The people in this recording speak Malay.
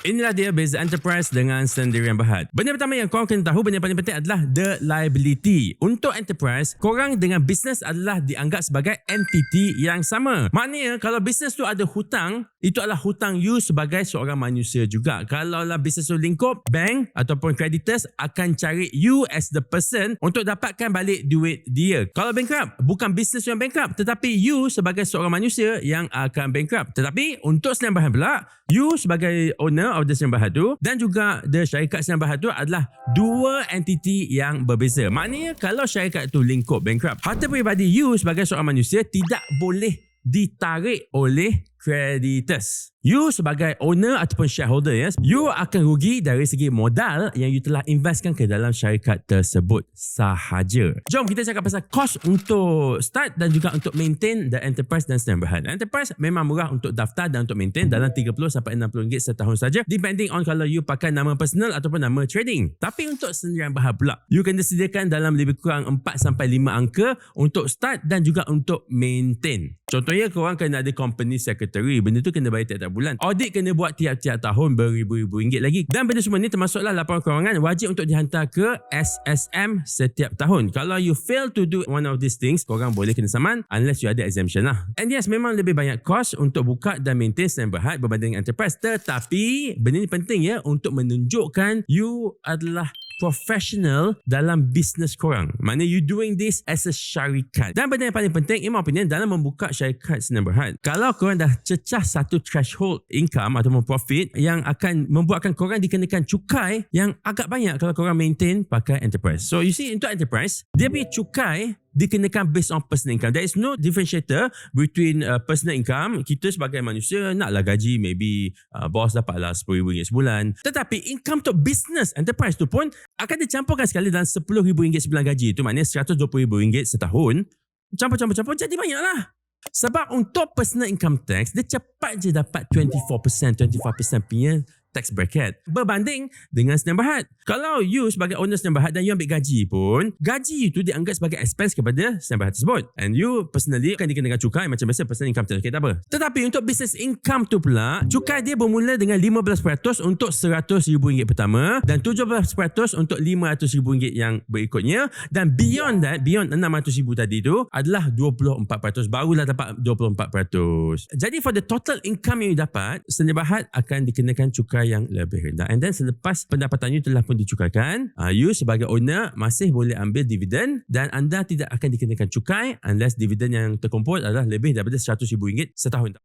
Inilah dia beza enterprise dengan Sendirian Berhad. Benda pertama yang korang kena tahu, benda yang paling penting adalah the liability. Untuk enterprise, korang dengan bisnes adalah dianggap sebagai entiti yang sama. Maknanya kalau bisnes tu ada hutang, itu adalah hutang you sebagai seorang manusia juga. Kalau lah bisnes tu lingkup, bank ataupun creditors akan cari you as the person untuk dapatkan balik duit dia. Kalau bankrupt, bukan bisnes yang bankrupt, tetapi you sebagai seorang manusia yang akan bankrupt. Tetapi untuk Sendirian Berhad pula, you sebagai owner of the Sendirian Berhad tu dan juga the syarikat Sendirian Berhad tu adalah dua entiti yang berbeza. Maknanya kalau syarikat tu lingkup bankrupt, harta peribadi you sebagai seorang manusia tidak boleh ditarik oleh creditors. You sebagai owner ataupun shareholder, yes, you akan rugi dari segi modal yang you telah investkan ke dalam syarikat tersebut sahaja. Jom kita cakap pasal cost untuk start dan juga untuk maintain the enterprise dan Sendirian Berhad. Enterprise memang murah untuk daftar dan untuk maintain, dalam 30 sampai 60 ringgit setahun saja, depending on kalau you pakai nama personal ataupun nama trading. Tapi untuk Sendirian Berhad pula, you kena sediakan dalam lebih kurang 4 sampai 5 angka untuk start dan juga untuk maintain. Contohnya korang kena ada company secretary, benda tu kena bayar tiap-tiap bulan. Audit kena buat tiap-tiap tahun beribu-ribu ringgit lagi. Dan benda semua ni termasuklah laporan kewangan wajib untuk dihantar ke SSM setiap tahun. Kalau you fail to do one of these things, korang boleh kena saman unless you ada exemption lah. And yes, memang lebih banyak cost untuk buka dan maintain Sendirian Berhad berbanding enterprise. Tetapi benda ni penting ya untuk menunjukkan you adalah professional dalam bisnes korang. Maknanya you doing this as a syarikat. Dan benda yang paling penting, in my opinion, dalam membuka syarikat Sendirian Berhad, kalau korang dah cecah satu threshold income ataupun profit yang akan membuatkan korang dikenakan cukai yang agak banyak kalau korang maintain pakai enterprise. So you see, untuk enterprise, dia punya cukai dikenakan based on personal income. There is no differentiator between personal income. Kita sebagai manusia naklah gaji, maybe bos dapatlah RM10,000 sebulan. Tetapi income untuk business enterprise tu pun akan dicampurkan sekali dalam RM10,000 sebulan gaji. Itu maknanya RM120,000 setahun. Campur-campur jadi banyak lah. Sebab untuk personal income tax, dia cepat je dapat 24%, 25% punya tax bracket berbanding dengan Sendirian Berhad. Kalau you sebagai owner Sendirian Berhad dan you ambil gaji pun, gaji itu dianggap sebagai expense kepada Sendirian Berhad tersebut. And you personally akan dikenakan cukai macam biasa personal income tax, apa. Tetapi untuk business income tu pula, cukai dia bermula dengan 15% untuk RM100,000 pertama dan 17% untuk RM500,000 yang berikutnya, dan beyond that, beyond RM600,000 tadi tu adalah 24%, barulah dapat 24%. Jadi for the total income yang you dapat, Sendirian Berhad akan dikenakan cukai yang lebih rendah. And then selepas pendapatan you telah pun dicukaikan, you sebagai owner masih boleh ambil dividen dan anda tidak akan dikenakan cukai unless dividen yang terkumpul adalah lebih daripada RM100,000 setahun.